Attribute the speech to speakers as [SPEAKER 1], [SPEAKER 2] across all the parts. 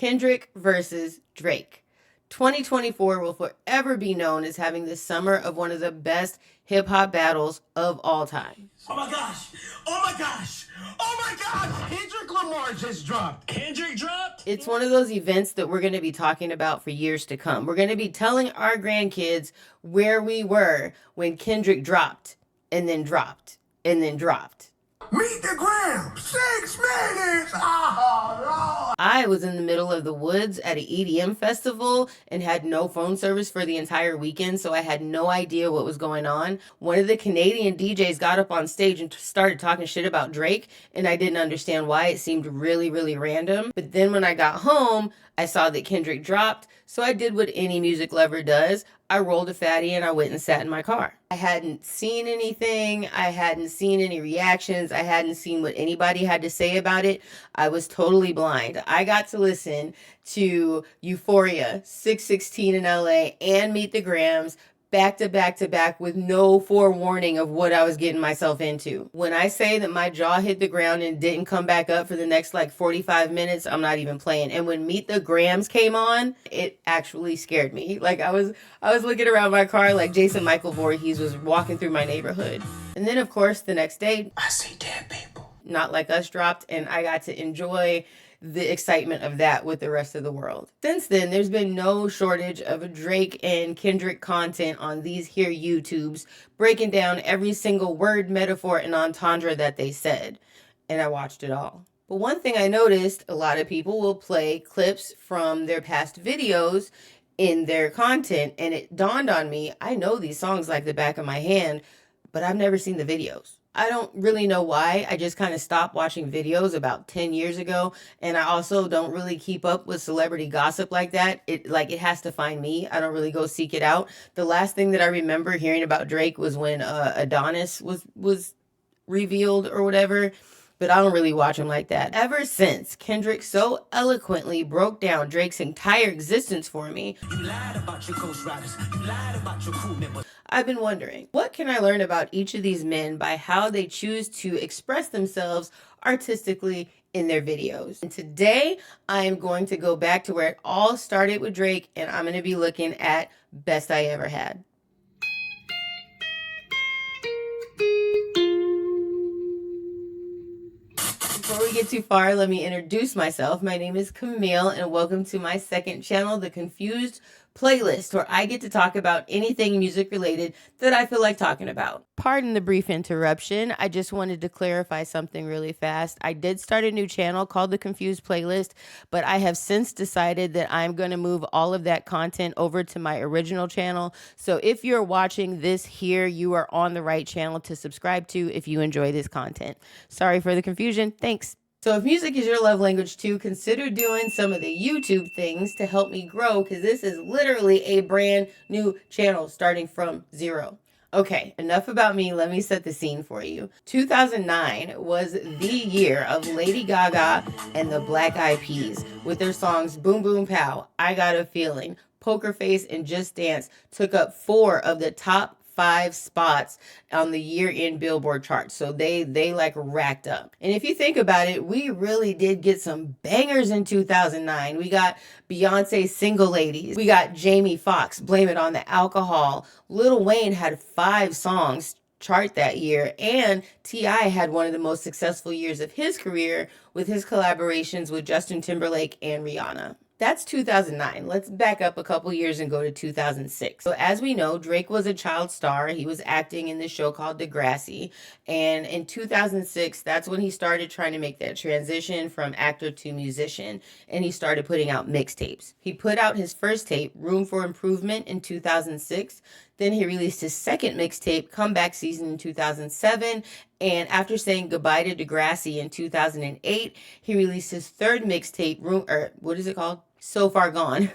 [SPEAKER 1] Kendrick versus Drake. 2024 will forever be known as having the summer of one of the best hip-hop battles of all time.
[SPEAKER 2] Oh my gosh! Oh my gosh! Oh my gosh! Kendrick Lamar just dropped. Kendrick dropped?
[SPEAKER 1] It's one of those events that we're going to be talking about for years to come. We're going to be telling our grandkids where we were when Kendrick dropped, and then dropped, and then dropped.
[SPEAKER 2] Meet the Gram! 6 minutes! Oh, Lord!
[SPEAKER 1] I was in the middle of the woods at an EDM festival and had no phone service for the entire weekend, so I had no idea what was going on. One of the Canadian DJs got up on stage and started talking shit about Drake, and I didn't understand why. It seemed really, really random. But then when I got home, I saw that Kendrick dropped, so I did what any music lover does. I rolled a fatty and I went and sat in my car. I hadn't seen anything. I hadn't seen any reactions. I hadn't seen what anybody had to say about it. I was totally blind. I got to listen to Euphoria, 616 in LA, and Meet the Grams back to back to back with no forewarning of what I was getting myself into. When I say that my jaw hit the ground and didn't come back up for the next like 45 minutes, I'm not even playing. And when Meet the Grams came on, it actually scared me. Like I was looking around my car like Jason Michael Voorhees was walking through my neighborhood. And then of course the next day,
[SPEAKER 2] I see dead people.
[SPEAKER 1] Not Like Us dropped, and I got to enjoy the excitement of that with the rest of the world. Since then, there's been no shortage of Drake and Kendrick content on these here YouTubes, breaking down every single word, metaphor, and entendre that they said. And I watched it all. But one thing I noticed, a lot of people will play clips from their past videos in their content, and it dawned on me, I know these songs like the back of my hand, but I've never seen the videos. I don't really know why. I just kind of stopped watching videos about 10 years ago. And I also don't really keep up with celebrity gossip like that. It has to find me. I don't really go seek it out. The last thing that I remember hearing about Drake was when Adonis was revealed or whatever. But I don't really watch him like that. Ever since Kendrick so eloquently broke down Drake's entire existence for me,
[SPEAKER 2] You lied about your ghost riders. You lied about your crew members.
[SPEAKER 1] I've been wondering, what can I learn about each of these men by how they choose to express themselves artistically in their videos? And today, I am going to go back to where it all started with Drake, and I'm going to be looking at Best I Ever Had. Before we get too far, let me introduce myself. My name is Camille, and welcome to my second channel, The Confused Playlist, where I get to talk about anything music related that I feel like talking about. Pardon the brief interruption. I just wanted to clarify something really fast. I did start a new channel called The Confused Playlist, but I have since decided that I'm going to move all of that content over to my original channel. So if you're watching this here, you are on the right channel to subscribe to if you enjoy this content. Sorry for the confusion. Thanks. So if music is your love language too, consider doing some of the YouTube things to help me grow, because this is literally a brand new channel starting from zero. Okay, enough about me. Let me set the scene for you. 2009 was the year of Lady Gaga and the Black Eyed Peas with their songs Boom Boom Pow, I Got a Feeling, Poker Face, and Just Dance took up 4 of the top 5 spots on the year-end Billboard charts. So they like racked up. And if you think about it, we really did get some bangers in 2009. We got Beyonce's Single Ladies. We got Jamie Foxx, Blame It on the Alcohol. Lil Wayne had 5 songs chart that year, and T.I. had one of the most successful years of his career with his collaborations with Justin Timberlake and Rihanna. That's 2009. Let's back up a couple years and go to 2006. So as we know, Drake was a child star. He was acting in this show called Degrassi. And in 2006, that's when he started trying to make that transition from actor to musician. And he started putting out mixtapes. He put out his first tape, Room for Improvement, in 2006. Then he released his second mixtape, Comeback Season, in 2007. And after saying goodbye to Degrassi in 2008, he released his third mixtape, what is it called? So Far Gone.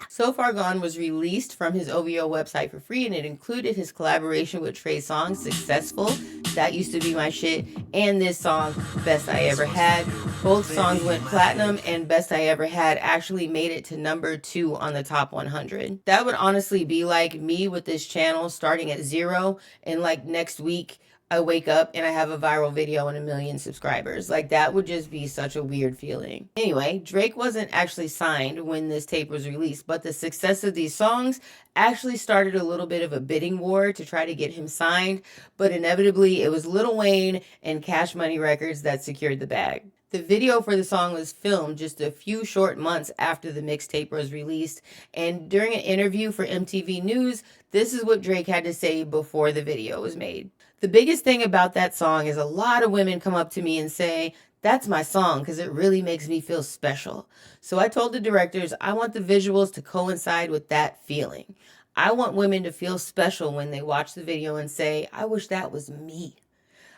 [SPEAKER 1] So Far Gone was released from his OVO website for free, and it included his collaboration with Trey Songz, Successful, That Used to Be My Shit, and this song, Best I Ever Had. Both songs went platinum, and Best I Ever Had actually made it to number 2 on the top 100. That would honestly be like me with this channel starting at 0, and like next week, I wake up and I have a viral video and 1 million subscribers. Like, that would just be such a weird feeling. Anyway, Drake wasn't actually signed when this tape was released, but the success of these songs actually started a little bit of a bidding war to try to get him signed, but inevitably it was Lil Wayne and Cash Money Records that secured the bag. The video for the song was filmed just a few short months after the mixtape was released, and during an interview for MTV News, this is what Drake had to say before the video was made. The biggest thing about that song is a lot of women come up to me and say, "That's my song because it really makes me feel special." So I told the directors I want the visuals to coincide with that feeling. I want women to feel special when they watch the video and say, "I wish that was me."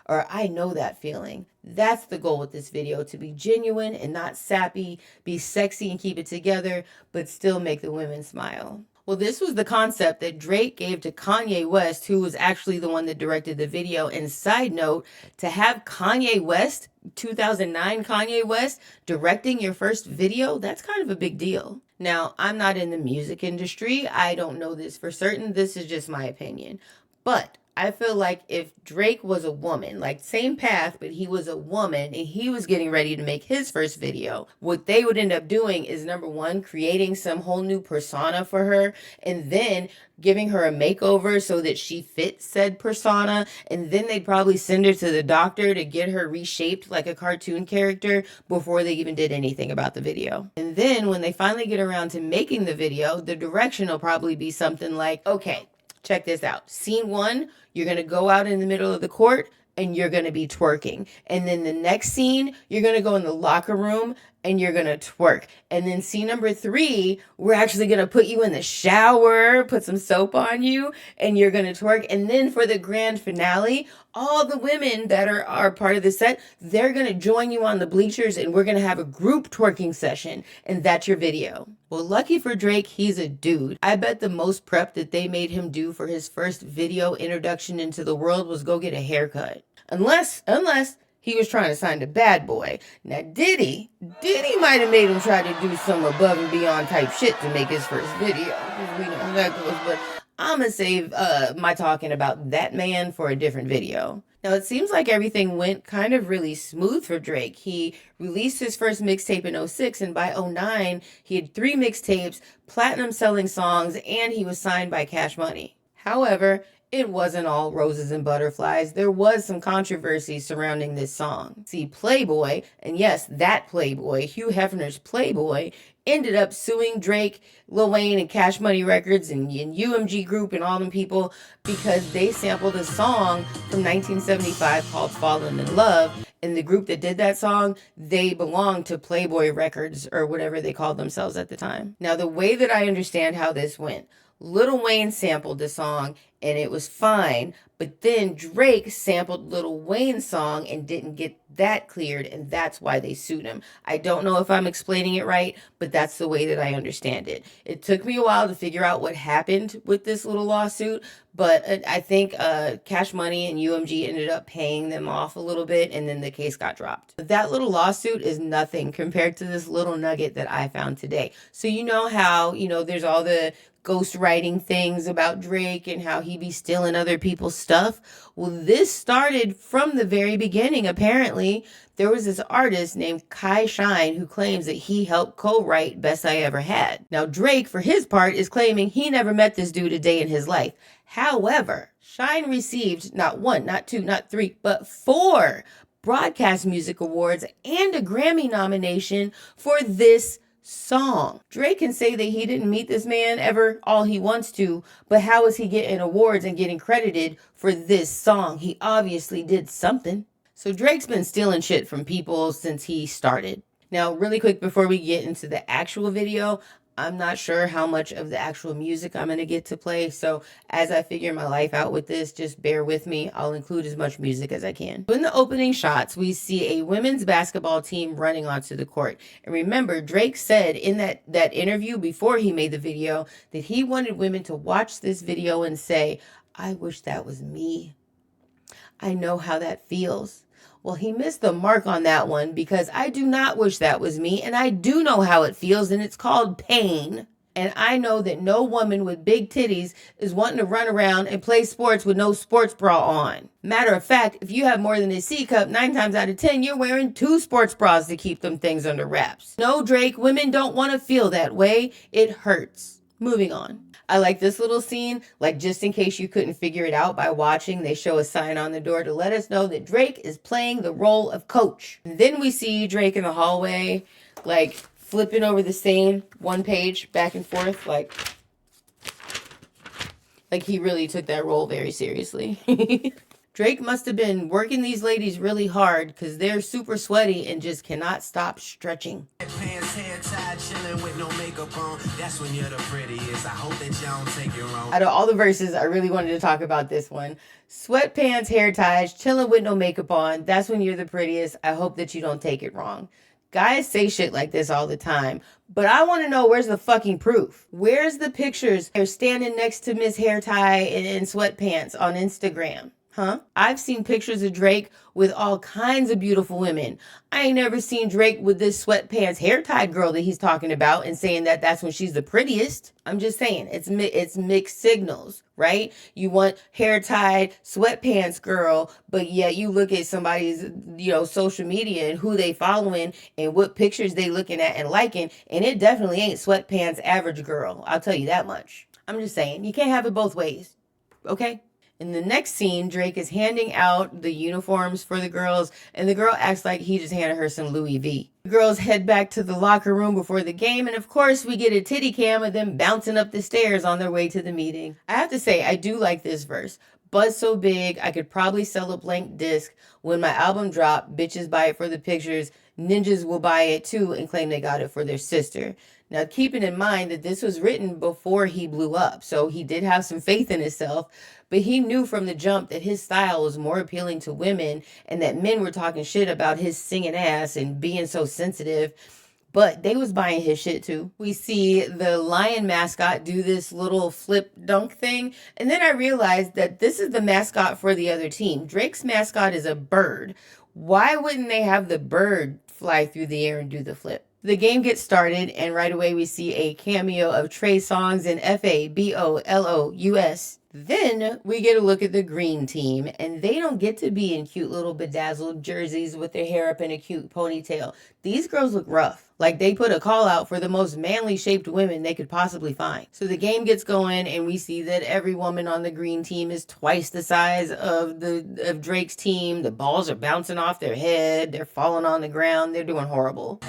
[SPEAKER 1] Or "I know that feeling." That's the goal with this video, to be genuine and not sappy, be sexy and keep it together, but still make the women smile. Well, this was the concept that Drake gave to Kanye West, who was actually the one that directed the video. And side note, to have Kanye West, 2009 Kanye West, directing your first video, that's kind of a big deal. Now, I'm not in the music industry. I don't know this for certain. This is just my opinion. But I feel like if Drake was a woman, like same path, but he was a woman and he was getting ready to make his first video, what they would end up doing is, number one, creating some whole new persona for her, and then giving her a makeover so that she fits said persona, and then they'd probably send her to the doctor to get her reshaped like a cartoon character before they even did anything about the video. And then when they finally get around to making the video, the direction will probably be something like, okay, check this out. Scene 1, you're going to go out in the middle of the court and you're going to be twerking. And then the next scene, you're going to go in the locker room and you're going to twerk. And then scene number 3, we're actually going to put you in the shower, put some soap on you, and you're going to twerk. And then for the grand finale, all the women that are part of the set, they're going to join you on the bleachers and we're going to have a group twerking session. And that's your video. Well, lucky for Drake, he's a dude. I bet the most prep that they made him do for his first video introduction into the world was go get a haircut. Unless he was trying to sign to Bad Boy. Now, Diddy might have made him try to do some above and beyond type shit to make his first video. We know how that goes, but I'm going to save my talking about that man for a different video. Now, it seems like everything went kind of really smooth for Drake. He released his first mixtape in 2006, and by 2009, he had 3 mixtapes, platinum selling songs, and he was signed by Cash Money. However, it wasn't all roses and butterflies. There was some controversy surrounding this song. See, Playboy, and yes, that Playboy, Hugh Hefner's Playboy, ended up suing Drake, Lil Wayne, and Cash Money Records, and UMG Group, and all them people because they sampled a song from 1975 called Fallen in Love. And the group that did that song, they belonged to Playboy Records, or whatever they called themselves at the time. Now, the way that I understand how this went, Lil Wayne sampled the song and it was fine, but then Drake sampled Lil Wayne's song and didn't get that cleared, and that's why they sued him. I don't know if I'm explaining it right, but that's the way that I understand it. It took me a while to figure out what happened with this little lawsuit, but I think Cash Money and UMG ended up paying them off a little bit, and then the case got dropped. That little lawsuit is nothing compared to this little nugget that I found today. So you know how, there's all the ghostwriting things about Drake and how he be stealing other people's stuff. Well, this started from the very beginning. Apparently, there was this artist named Kai Shine who claims that he helped co-write Best I Ever Had. Now, Drake, for his part, is claiming he never met this dude a day in his life. However, Shine received not 1, not 2, not 3, but 4 Broadcast Music Awards and a Grammy nomination for this song. Drake can say that he didn't meet this man ever all he wants to, but how is he getting awards and getting credited for this song? He obviously did something. So Drake's been stealing shit from people since he started. Now, really quick before we get into the actual video, I'm not sure how much of the actual music I'm going to get to play. So as I figure my life out with this, just bear with me. I'll include as much music as I can. In the opening shots, we see a women's basketball team running onto the court. And remember, Drake said in that interview before he made the video that he wanted women to watch this video and say, "I wish that was me. I know how that feels." Well, he missed the mark on that one because I do not wish that was me, and I do know how it feels, and it's called pain. And I know that no woman with big titties is wanting to run around and play sports with no sports bra on. Matter of fact, if you have more than a C cup, 9 times out of 10, you're wearing 2 sports bras to keep them things under wraps. No, Drake, women don't want to feel that way. It hurts. Moving on. I like this little scene, like just in case you couldn't figure it out by watching, they show a sign on the door to let us know that Drake is playing the role of coach. And then we see Drake in the hallway, like flipping over the same one page back and forth, like he really took that role very seriously. Drake must have been working these ladies really hard because they're super sweaty and just cannot stop stretching.
[SPEAKER 2] Pants hair tied, chilling with no makeup on. That's when you're the prettiest. I hope that y'all don't take it wrong.
[SPEAKER 1] Out of all the verses, I really wanted to talk about this one. Sweatpants, hair ties, chilling with no makeup on. That's when you're the prettiest. I hope that you don't take it wrong. Guys say shit like this all the time, but I want to know, where's the fucking proof? Where's the pictures they're standing next to Miss Hair Tie in sweatpants on Instagram? Huh? I've seen pictures of Drake with all kinds of beautiful women. I ain't never seen Drake with this sweatpants hair tied girl that he's talking about and saying that that's when she's the prettiest. I'm just saying, it's mixed signals, right? You want hair tied sweatpants girl, but yet you look at somebody's, social media and who they following and what pictures they looking at and liking, and it definitely ain't sweatpants average girl. I'll tell you that much. I'm just saying, you can't have it both ways, okay? In the next scene, Drake is handing out the uniforms for the girls, and the girl acts like he just handed her some Louis V. The girls head back to the locker room before the game, and of course, we get a titty cam of them bouncing up the stairs on their way to the meeting. I have to say, I do like this verse. Butt so big, I could probably sell a blank disc. When my album drop, bitches buy it for the pictures. Ninjas will buy it too and claim they got it for their sister. Now, keeping in mind that this was written before he blew up, so he did have some faith in himself, but he knew from the jump that his style was more appealing to women and that men were talking shit about his singing ass and being so sensitive, but they was buying his shit too. We see the lion mascot do this little flip dunk thing, and then I realized that this is the mascot for the other team. Drake's mascot is a bird. Why wouldn't they have the bird fly through the air and do the flip? The game gets started, and right away we see a cameo of Trey Songz and Fabolous. Then we get a look at the green team, and they don't get to be in cute little bedazzled jerseys with their hair up in a cute ponytail. These girls look rough. Like they put a call out for the most manly shaped women they could possibly find. So the game gets going, and we see that every woman on the green team is twice the size of Drake's team. The balls are bouncing off their head. They're falling on the ground. They're doing horrible.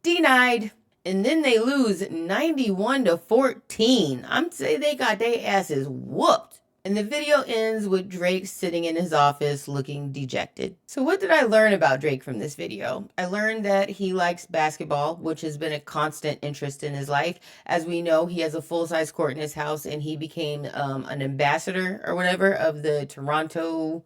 [SPEAKER 1] Denied. And then they lose 91-14. I'm saying they got their asses whooped. And the video ends with Drake sitting in his office looking dejected. So what did I learn about Drake from this video? I learned that he likes basketball, which has been a constant interest in his life. As we know, he has a full-size court in his house, and he became an ambassador or whatever of the Toronto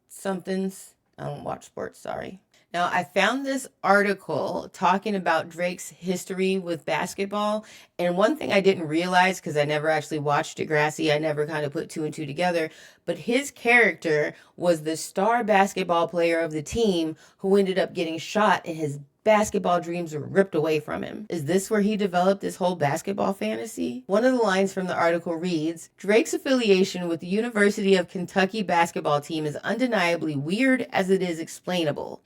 [SPEAKER 1] somethings. I don't watch sports, sorry. Now, I found this article talking about Drake's history with basketball, and one thing I didn't realize, because I never actually watched Degrassi, I never kind of put 2 and 2 together, but his character was the star basketball player of the team who ended up getting shot, and his basketball dreams were ripped away from him. Is this where he developed this whole basketball fantasy? One of the lines from the article reads, Drake's affiliation with the University of Kentucky basketball team is undeniably weird as it is explainable.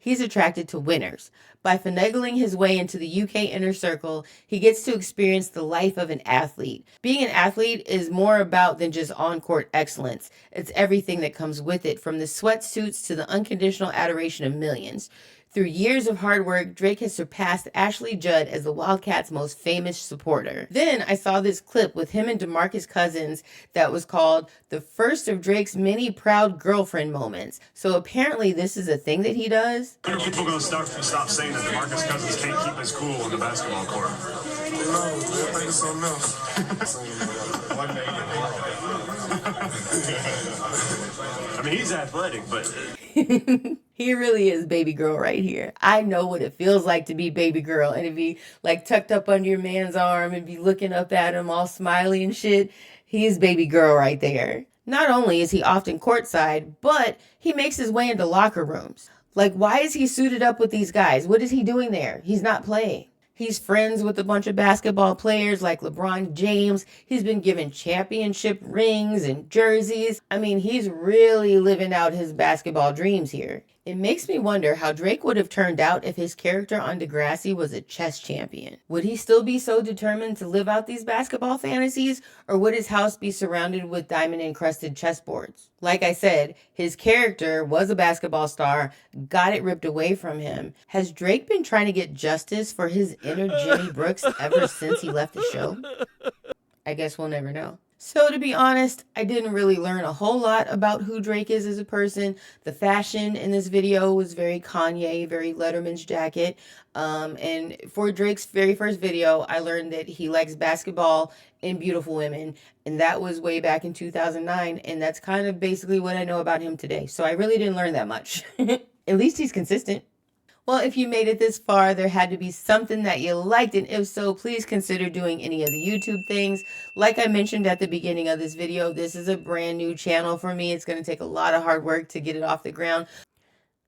[SPEAKER 1] He's attracted to winners. By finagling his way into the UK inner circle, he gets to experience the life of an athlete. Being an athlete is more about than just on-court excellence. It's everything that comes with it, from the sweatsuits to the unconditional adoration of millions. Through years of hard work, Drake has surpassed Ashley Judd as the Wildcats' most famous supporter. Then I saw this clip with him and DeMarcus Cousins that was called the first of Drake's many proud girlfriend moments. So apparently this is a thing that he does.
[SPEAKER 3] When are people going to stop saying that DeMarcus Cousins can't keep his cool on the basketball court?
[SPEAKER 4] No, they'll think it's something else.
[SPEAKER 3] One day. I mean, he's athletic, but...
[SPEAKER 1] He really is baby girl right here. I know what it feels like to be baby girl and to be like tucked up under your man's arm and be looking up at him all smiley and shit. He is baby girl right there. Not only is he often courtside, but he makes his way into locker rooms. Like, why is he suited up with these guys? What is he doing there? He's not playing. He's friends with a bunch of basketball players like LeBron James. He's been given championship rings and jerseys. I mean, he's really living out his basketball dreams here. It makes me wonder how Drake would have turned out if his character on Degrassi was a chess champion. Would he still be so determined to live out these basketball fantasies, or would his house be surrounded with diamond-encrusted chessboards? Like I said, his character was a basketball star, got it ripped away from him. Has Drake been trying to get justice for his inner Jimmy Brooks ever since he left the show? I guess we'll never know. So to be honest, I didn't really learn a whole lot about who Drake is as a person. The fashion in this video was very Kanye, very Letterman's jacket. And for Drake's very first video, I learned that he likes basketball and beautiful women. And that was way back in 2009. And that's kind of basically what I know about him today. So I really didn't learn that much. At least he's consistent. Well, if you made it this far, there had to be something that you liked, and if so, please consider doing any of the YouTube things. Like I mentioned at the beginning of this video, this is a brand new channel for me. It's going to take a lot of hard work to get it off the ground.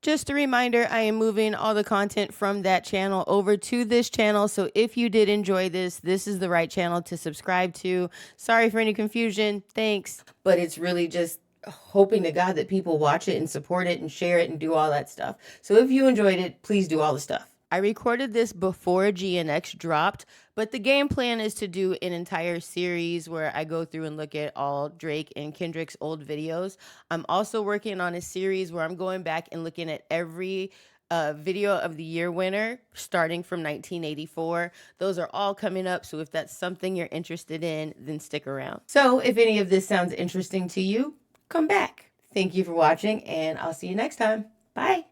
[SPEAKER 1] Just a reminder, I am moving all the content from that channel over to this channel, so if you did enjoy this, this is the right channel to subscribe to. Sorry for any confusion, thanks. But it's really just hoping to God that people watch it and support it and share it and do all that stuff. So if you enjoyed it, please do all the stuff. I recorded this before GNX dropped, but the game plan is to do an entire series where I go through and look at all Drake and Kendrick's old videos. I'm also working on a series where I'm going back and looking at every video of the year winner starting from 1984. Those are all coming up, so if that's something you're interested in, then stick around. So if any of this sounds interesting to you, come back. Thank you for watching, and I'll see you next time. Bye.